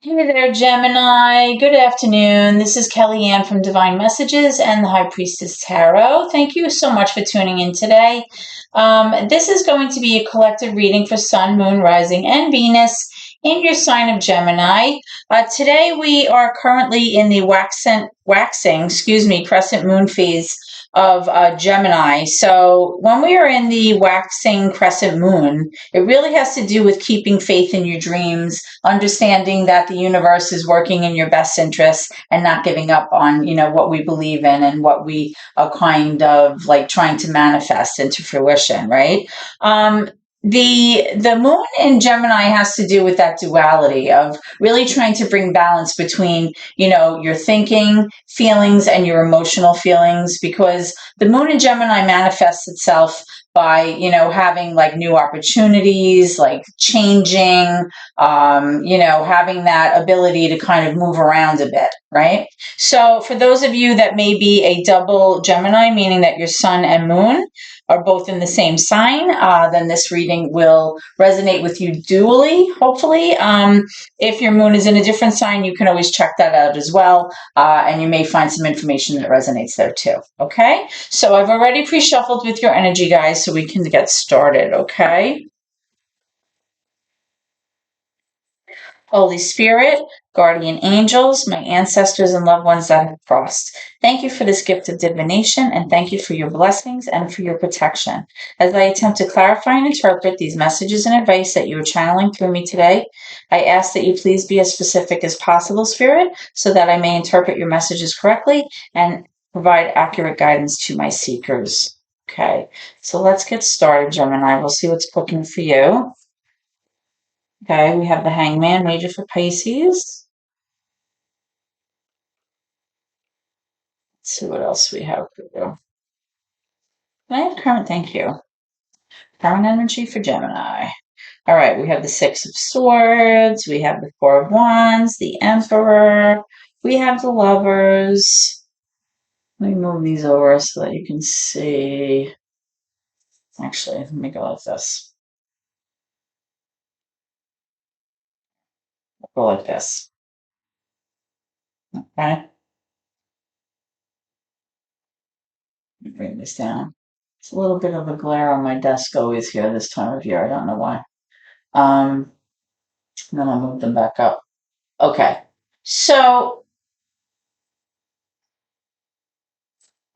Hey there, Gemini. Good afternoon. This is Kellyanne from Divine Messages and the High Priestess Tarot. Thank you so much for tuning in today. This is going to be a collective reading for Sun, Moon, Rising, and Venus in your sign of Gemini. Today we are currently in the crescent moon phase of Gemini. So when we are in the waxing crescent moon, it really has to do with keeping faith in your dreams, understanding that the universe is working in your best interests and not giving up on, what we believe in and what we are kind of like trying to manifest into fruition, right? The moon in Gemini has to do with that duality of really trying to bring balance between, your thinking, feelings, and your emotional feelings, because the moon in Gemini manifests itself by, having like new opportunities, like changing, having that ability to kind of move around a bit, right? So for those of you that may be a double Gemini, meaning that your sun and moon are both in the same sign, then this reading will resonate with you dually, hopefully. If your moon is in a different sign, you can always check that out as well, and you may find some information that resonates there too, okay? So I've already pre-shuffled with your energy, guys, so we can get started, okay? Holy Spirit, guardian angels, my ancestors and loved ones that have crossed. Thank you for this gift of divination, and thank you for your blessings and for your protection. As I attempt to clarify and interpret these messages and advice that you are channeling through me today, I ask that you please be as specific as possible, Spirit, so that I may interpret your messages correctly and provide accurate guidance to my seekers. Okay, so let's get started, Gemini. We'll see what's cooking for you. Okay, we have the Hangman, major for Pisces. Let's see what else we have for you. Can I have current? Thank you. Current energy for Gemini. All right, we have the Six of Swords. We have the Four of Wands, the Emperor. We have the Lovers. Let me move these over so that you can see. Actually, let me go like this. I'll go like this. Okay. Let me bring this down. It's a little bit of a glare on my desk always here this time of year. I don't know why. And then I'll move them back up. Okay. So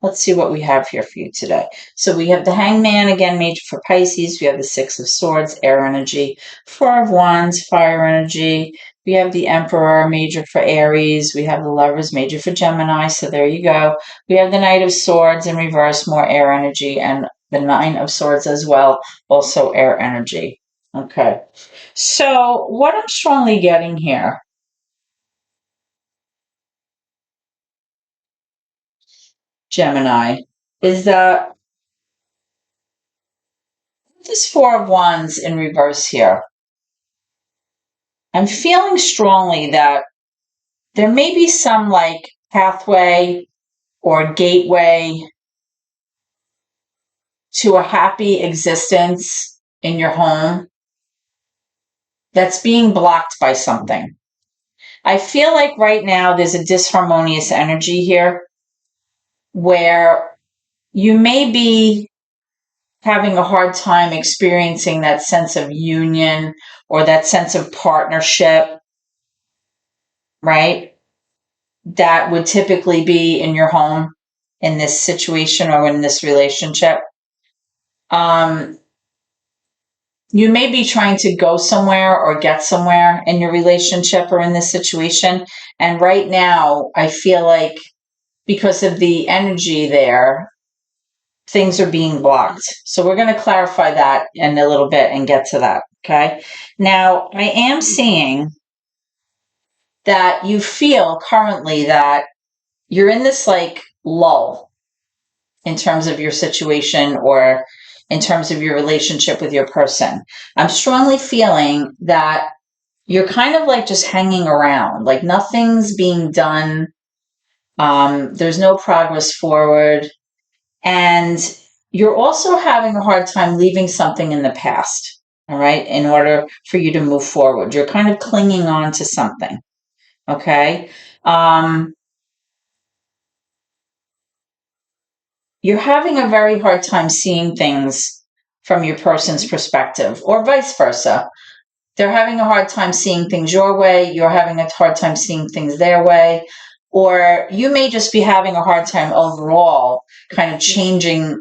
let's see what we have here for you today. So we have the Hangman, again, major for Pisces. We have the Six of Swords, air energy. Four of Wands, fire energy. We have the Emperor, major for Aries. We have the Lovers, major for Gemini. So there you go. We have the Knight of Swords in reverse, more air energy. And the Nine of Swords as well, also air energy. Okay. So what I'm strongly getting here, Gemini, is that this Four of Wands in reverse here, I'm feeling strongly that there may be some like pathway or gateway to a happy existence in your home that's being blocked by something. I feel like right now there's a disharmonious energy here where you may be having a hard time experiencing that sense of union or that sense of partnership, right? That would typically be in your home in this situation or in this relationship. You may be trying to go somewhere or get somewhere in your relationship or in this situation. And right now, I feel like because of the energy there, things are being blocked. So we're going to clarify that in a little bit and get to that. Okay. Now, I am seeing that you feel currently that you're in this like lull in terms of your situation or in terms of your relationship with your person. I'm strongly feeling that you're kind of like just hanging around, like nothing's being done. There's no progress forward. And you're also having a hard time leaving something in the past, all right, in order for you to move forward. You're kind of clinging on to something. Okay. Um, you're having a very hard time seeing things from your person's perspective, or vice versa. They're having a hard time seeing things your way. You're having a hard time seeing things their way. Or you may just be having a hard time overall kind of changing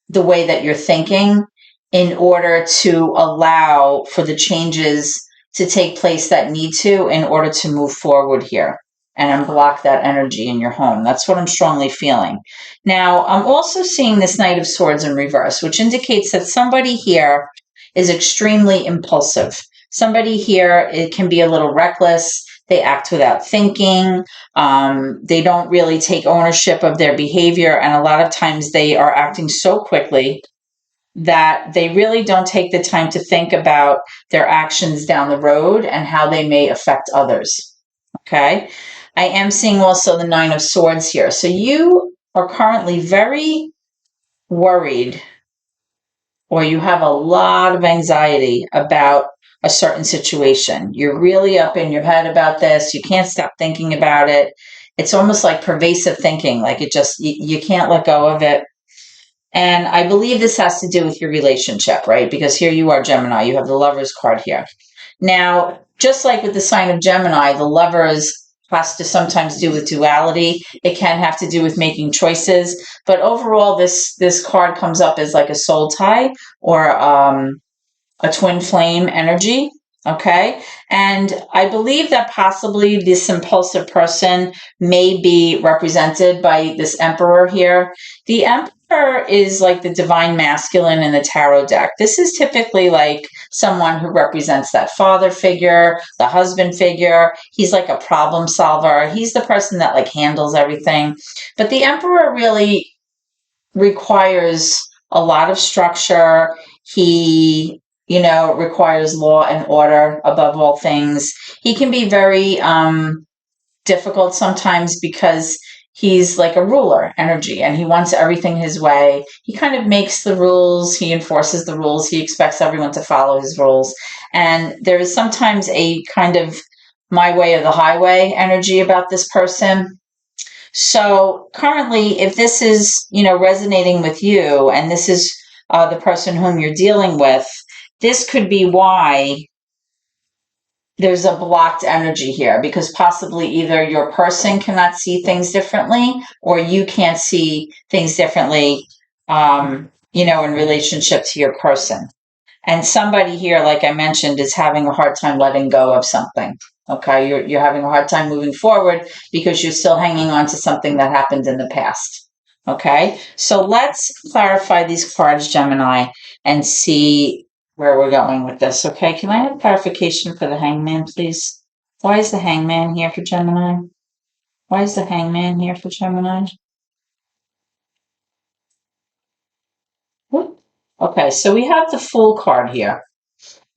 the way that you're thinking in order to allow for the changes to take place that need to in order to move forward here and unblock that energy in your home. That's what I'm strongly feeling. Now, I'm also seeing this Knight of Swords in reverse, which indicates that somebody here is extremely impulsive. Somebody here, it can be a little reckless. They act without thinking. They don't really take ownership of their behavior. And a lot of times they are acting so quickly that they really don't take the time to think about their actions down the road and how they may affect others. Okay. I am seeing also the Nine of Swords here. So you are currently very worried, or you have a lot of anxiety about a certain situation. You're really up in your head about this. You can't stop thinking about it. It's almost like pervasive thinking, like it just, you can't let go of it. And I believe this has to do with your relationship, right? Because here you are, Gemini, you have the Lovers card here. Now, just like with the sign of Gemini, the Lovers has to sometimes do with duality. It can have to do with making choices. But overall, this card comes up as like a soul tie, or a twin flame energy. Okay. And I believe that possibly this impulsive person may be represented by this Emperor here. The Emperor is like the divine masculine in the tarot deck. This is typically like someone who represents that father figure, the husband figure. He's like a problem solver. He's the person that like handles everything. But the Emperor really requires a lot of structure. He, requires law and order above all things. He can be very difficult sometimes because he's like a ruler energy and he wants everything his way. He kind of makes the rules, he enforces the rules, he expects everyone to follow his rules. And there is sometimes a kind of my way or the highway energy about this person. So currently, if this is, resonating with you and this is the person whom you're dealing with, this could be why there's a blocked energy here, because possibly either your person cannot see things differently or you can't see things differently, in relationship to your person. And somebody here, like I mentioned, is having a hard time letting go of something. Okay, you're having a hard time moving forward because you're still hanging on to something that happened in the past. Okay, so let's clarify these cards, Gemini, and see where we're going with this. Okay, can I have clarification for the Hangman, please? Why is the Hangman here for Gemini? Why is the Hangman here for Gemini? Whoop. Okay, so we have the Fool card here,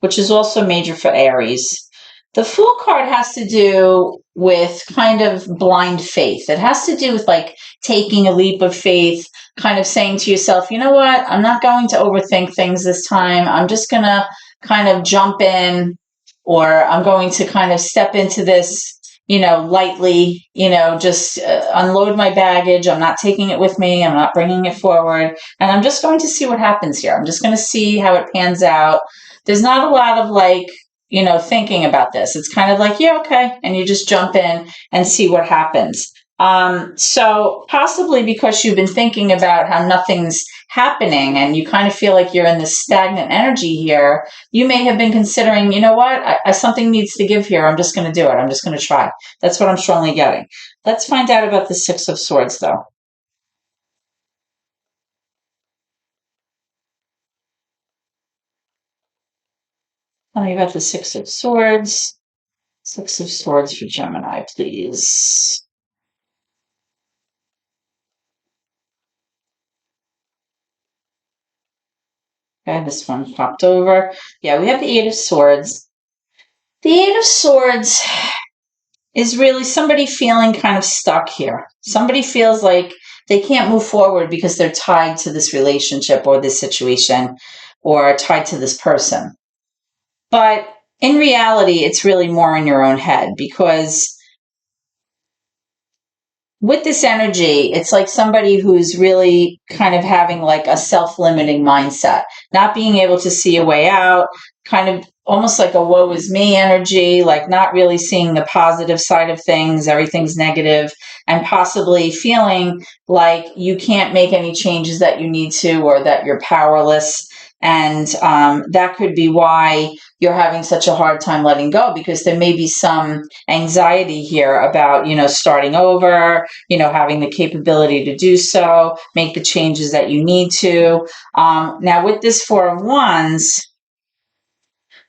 which is also major for Aries. The Fool card has to do with kind of blind faith. It has to do with like taking a leap of faith, kind of saying to yourself, you know what, I'm not going to overthink things this time. I'm just going to kind of jump in, or I'm going to kind of step into this, lightly, just unload my baggage. I'm not taking it with me. I'm not bringing it forward. And I'm just going to see what happens here. I'm just going to see how it pans out. There's not a lot of like, thinking about this. It's kind of like, yeah, okay. And you just jump in and see what happens. So possibly because you've been thinking about how nothing's happening and you kind of feel like you're in this stagnant energy here, you may have been considering, you know what, something needs to give here. I'm just going to do it. I'm just going to try. That's what I'm strongly getting. Let's find out about the Six of Swords, though. Tell me about the Six of Swords. Six of Swords for Gemini, please. Okay, this one popped over. Yeah, we have the Eight of Swords. The Eight of Swords is really somebody feeling kind of stuck here. Somebody feels like they can't move forward because they're tied to this relationship or this situation or tied to this person. But in reality, it's really more in your own head, because with this energy, it's like somebody who's really kind of having like a self-limiting mindset, not being able to see a way out, kind of almost like a woe is me energy, like not really seeing the positive side of things, everything's negative, and possibly feeling like you can't make any changes that you need to, or that you're powerless. And that could be why you're having such a hard time letting go, because there may be some anxiety here about, starting over, having the capability to do so, make the changes that you need to. Now, with this Four of Wands,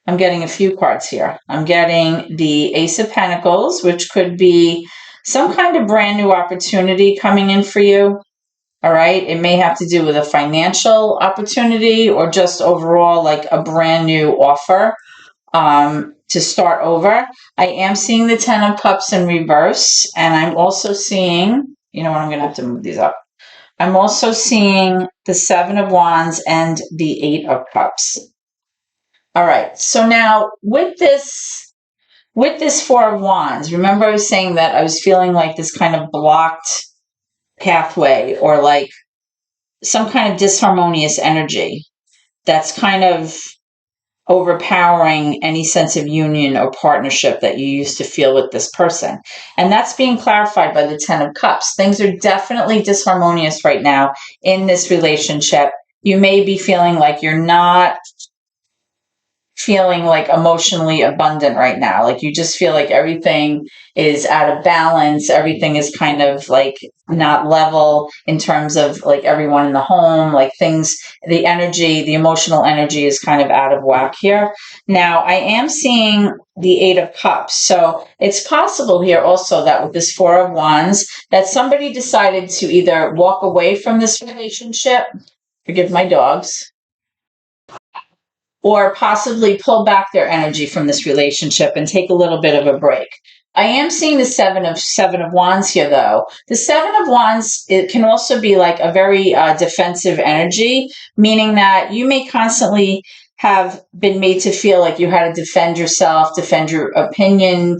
I'm getting a few cards here. I'm getting the Ace of Pentacles, which could be some kind of brand new opportunity coming in for you. All right. It may have to do with a financial opportunity, or just overall like a brand new offer to start over. I am seeing the Ten of Cups in reverse, and I'm also seeing, you know what, I'm going to have to move these up. I'm also seeing the Seven of Wands and the Eight of Cups. All right. So now with this Four of Wands, remember I was saying that I was feeling like this kind of blocked pathway, or like some kind of disharmonious energy that's kind of overpowering any sense of union or partnership that you used to feel with this person. And that's being clarified by the Ten of Cups. Things are definitely disharmonious right now in this relationship. You may be feeling like you're not feeling like emotionally abundant right now. Like you just feel like everything is out of balance. Everything is kind of like not level in terms of like everyone in the home, like things, the energy, the emotional energy is kind of out of whack here. Now I am seeing the Eight of Cups. So it's possible here also that with this Four of Wands, that somebody decided to either walk away from this relationship, forgive my dogs, or possibly pull back their energy from this relationship and take a little bit of a break. I am seeing the Seven of Wands here, though. The Seven of Wands, it can also be like a very defensive energy, meaning that you may constantly have been made to feel like you had to defend yourself, defend your opinion,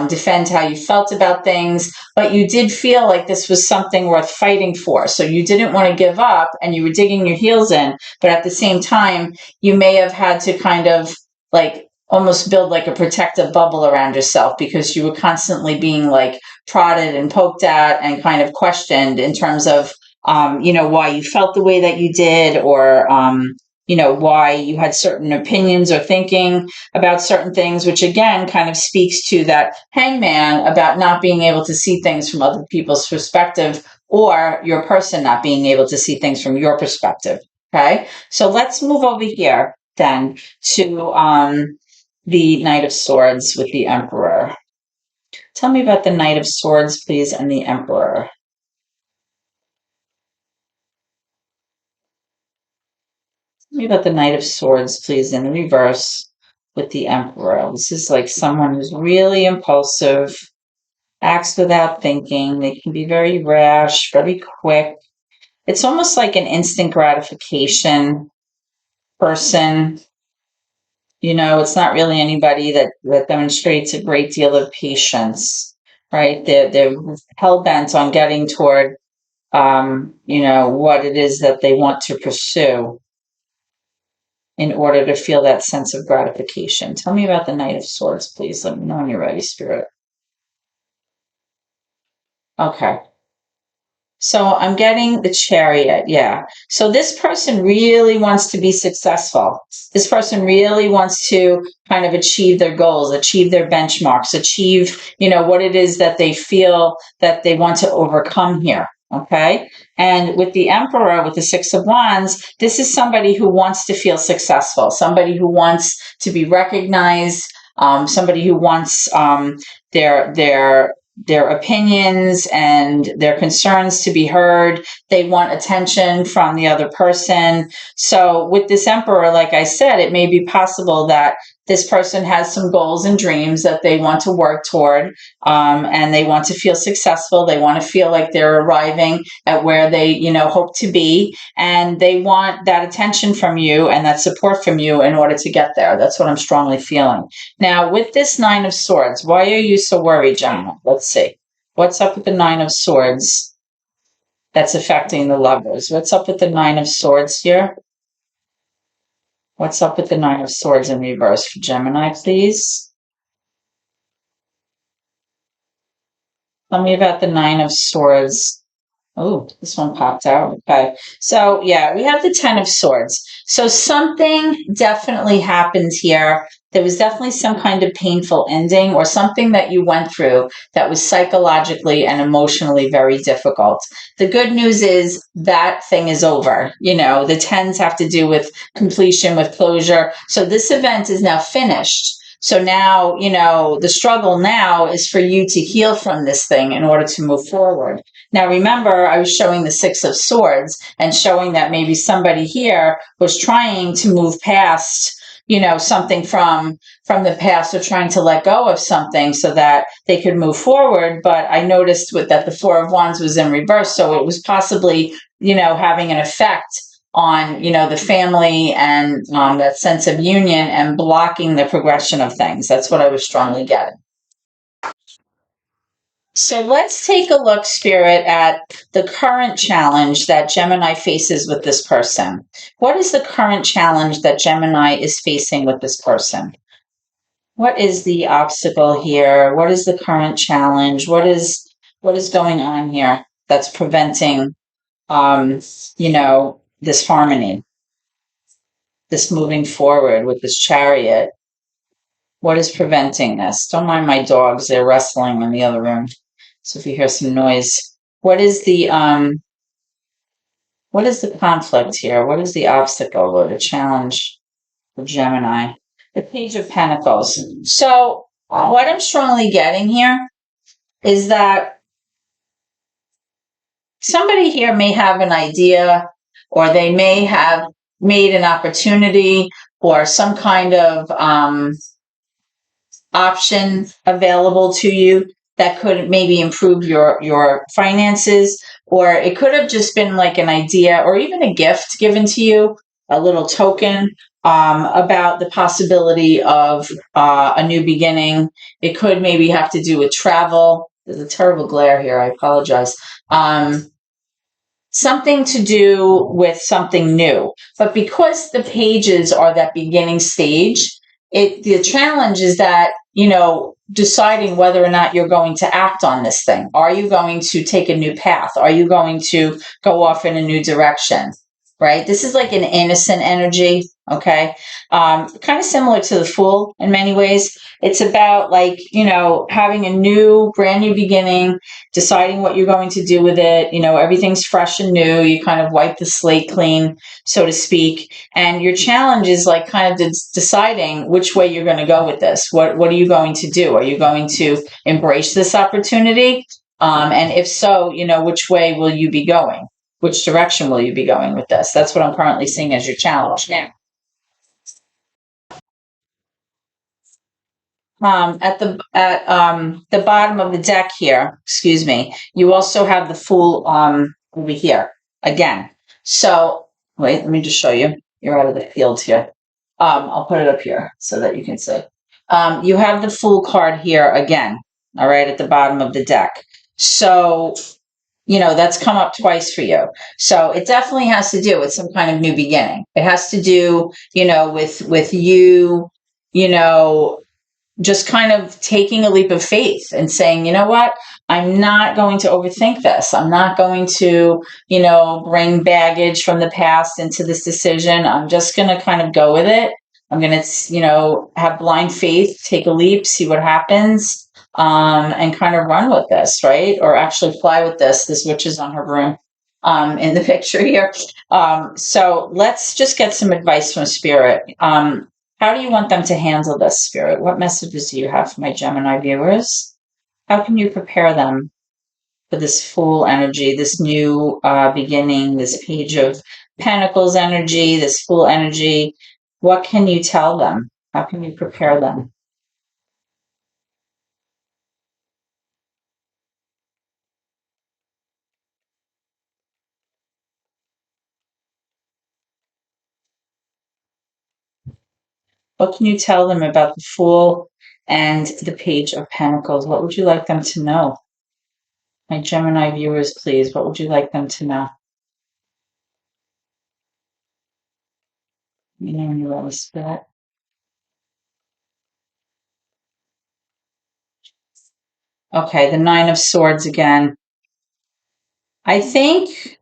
defend how you felt about things, but you did feel like this was something worth fighting for. So you didn't want to give up, and you were digging your heels in, but at the same time, you may have had to kind of like almost build like a protective bubble around yourself, because you were constantly being like prodded and poked at and kind of questioned in terms of, why you felt the way that you did, or, why you had certain opinions or thinking about certain things, which again kind of speaks to that Hangman about not being able to see things from other people's perspective, or your person not being able to see things from your perspective. Okay, so let's move over here then to the Knight of Swords with the Emperor. Tell me about the Knight of Swords, please, and the Emperor. Tell me about the Knight of Swords, please, in the reverse with the Emperor. This is like someone who's really impulsive, acts without thinking. They can be very rash, very quick. It's almost like an instant gratification person. It's not really anybody that demonstrates a great deal of patience, right? They're hell bent on getting toward, what it is that they want to pursue in order to feel that sense of gratification. Tell me about the Knight of Swords, please. Let me know when you're ready, Spirit. Okay. So I'm getting the Chariot, yeah. So this person really wants to be successful. This person really wants to kind of achieve their goals, achieve their benchmarks, achieve, what it is that they feel that they want to overcome here. Okay. And with the Emperor, with the Six of Wands, this is somebody who wants to feel successful, somebody who wants to be recognized, somebody who wants their opinions and their concerns to be heard. They want attention from the other person. So with this Emperor, like I said, it may be possible that this person has some goals and dreams that they want to work toward, and they want to feel successful. They want to feel like they're arriving at where they, hope to be, and they want that attention from you and that support from you in order to get there. That's what I'm strongly feeling. Now, with this Nine of Swords, why are you so worried, Gemini? Let's see. What's up with the Nine of Swords that's affecting the lovers? What's up with the Nine of Swords here? What's up with the Nine of Swords in reverse for Gemini, please? Tell me about the Nine of Swords. Oh, this one popped out. Okay. So, yeah, we have the Ten of Swords. So, something definitely happened here. There was definitely some kind of painful ending or something that you went through that was psychologically and emotionally very difficult. The good news is that thing is over. The tens have to do with completion, with closure. So, this event is now finished. So now, the struggle now is for you to heal from this thing in order to move forward. Now, remember, I was showing the Six of Swords and showing that maybe somebody here was trying to move past, something from the past, or trying to let go of something so that they could move forward. But I noticed that the Four of Wands was in reverse. So it was possibly, having an effect on, the family and that sense of union and blocking the progression of things. That's what I was strongly getting. So let's take a look, Spirit, at the current challenge that Gemini faces with this person. What is the current challenge that Gemini is facing with this person? What is the obstacle here? What is the current challenge? What is going on here that's preventing, this harmony, this moving forward with this Chariot? What is preventing this? Don't mind my dogs; they're wrestling in the other room. So if you hear some noise, what is the conflict here? What is the obstacle or the challenge for Gemini? The Page of Pentacles. So what I'm strongly getting here is that somebody here may have an idea, or they may have made an opportunity or some kind of option available to you that could maybe improve your finances, or it could have just been like an idea or even a gift given to you, a little token about the possibility of a new beginning. It could maybe have to do with travel. There's a terrible glare here, I apologize. Something to do with something new. But because the pages are that beginning stage, the challenge is that, deciding whether or not you're going to act on this thing. Are you going to take a new path? Are you going to go off in a new direction? Right? This is like an innocent energy. Okay. Kind of similar to the Fool in many ways. It's about like, having a brand new beginning, deciding what you're going to do with it. Everything's fresh and new. You kind of wipe the slate clean, so to speak. And your challenge is like kind of deciding which way you're going to go with this. What are you going to do? Are you going to embrace this opportunity? And if so, which way will you be going? Which direction will you be going with this? That's what I'm currently seeing as your challenge now. At the bottom of the deck here, excuse me, you also have the Fool over here again. So wait, let me just show you. You're out of the field here. I'll put it up here so that you can see. You have the Fool card here again. All right, at the bottom of the deck. So that's come up twice for you. So it definitely has to do with some kind of new beginning. It has to do, with you, just kind of taking a leap of faith and saying, you know what, I'm not going to overthink this. I'm not going to, bring baggage from the past into this decision. I'm just going to kind of go with it. I'm going to, have blind faith, take a leap, see what happens, and kind of run with this, right? Or actually fly with this. This witch is on her broom in the picture here. So let's just get some advice from Spirit. How do you want them to handle this, Spirit? What messages do you have for my Gemini viewers? How can you prepare them for this Fool energy, this new beginning, this Page of Pentacles energy, this Fool energy? What can you tell them? How can you prepare them? What can you tell them about the Fool and the Page of Pentacles? What would you like them to know? My Gemini viewers, please, what would you like them to know? You know, when you roll a spirit. Okay, the Nine of Swords again. I think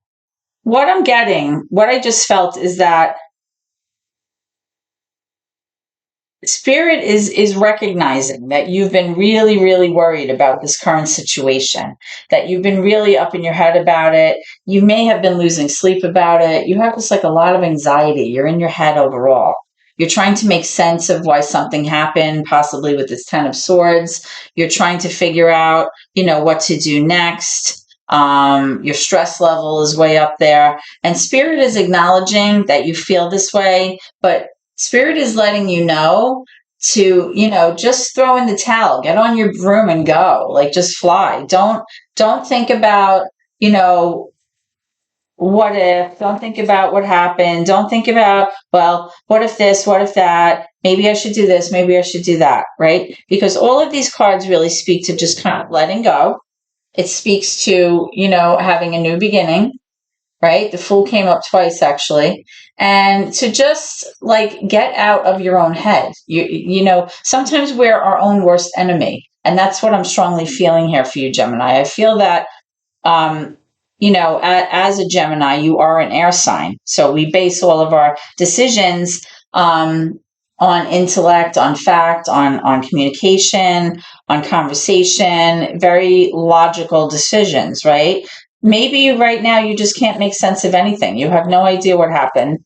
what I'm getting, what I just felt is that Spirit is recognizing that you've been really, really worried about this current situation, that you've been really up in your head about it. You may have been losing sleep about it. You have just like a lot of anxiety. You're in your head overall. You're trying to make sense of why something happened, possibly with this Ten of Swords. You're trying to figure out, what to do next. Your stress level is way up there. And Spirit is acknowledging that you feel this way, but Spirit is letting you know to, just throw in the towel, get on your broom and go. Like just fly. Don't think about, what if, don't think about what happened. Don't think about, well, what if this, what if that? Maybe I should do this, maybe I should do that, right? Because all of these cards really speak to just kind of letting go. It speaks to, having a new beginning, right? The Fool came up twice actually. And to just like get out of your own head. Sometimes we're our own worst enemy. And that's what I'm strongly feeling here for you, Gemini. I feel that um, as a Gemini, you are an air sign. So we base all of our decisions on intellect, on fact, on communication, on conversation, very logical decisions, right? Maybe right now you just can't make sense of anything. You have no idea what happened.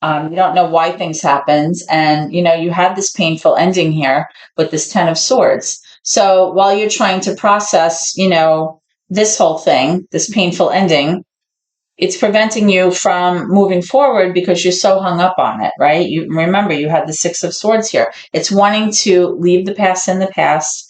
You don't know why things happened. And, you had this painful ending here with this Ten of Swords. So while you're trying to process, this whole thing, this painful ending, it's preventing you from moving forward because you're so hung up on it, right? You remember you had the Six of Swords here. It's wanting to leave the past in the past,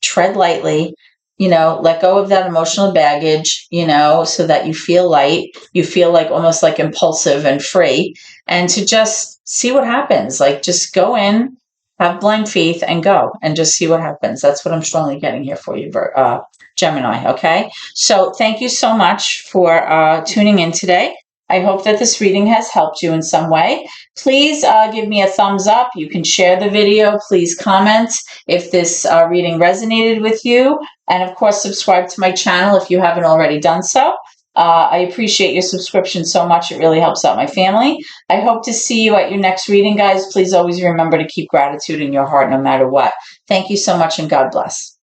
tread lightly, let go of that emotional baggage, so that you feel light, you feel like almost like impulsive and free, and to just see what happens. Like just go in, have blind faith and go and just see what happens. That's what I'm strongly getting here for you, Gemini. Okay. So thank you so much for tuning in today. I hope that this reading has helped you in some way. Please give me a thumbs up. You can share the video. Please comment if this reading resonated with you. And of course, subscribe to my channel if you haven't already done so. I appreciate your subscription so much. It really helps out my family. I hope to see you at your next reading, guys. Please always remember to keep gratitude in your heart no matter what. Thank you so much and God bless.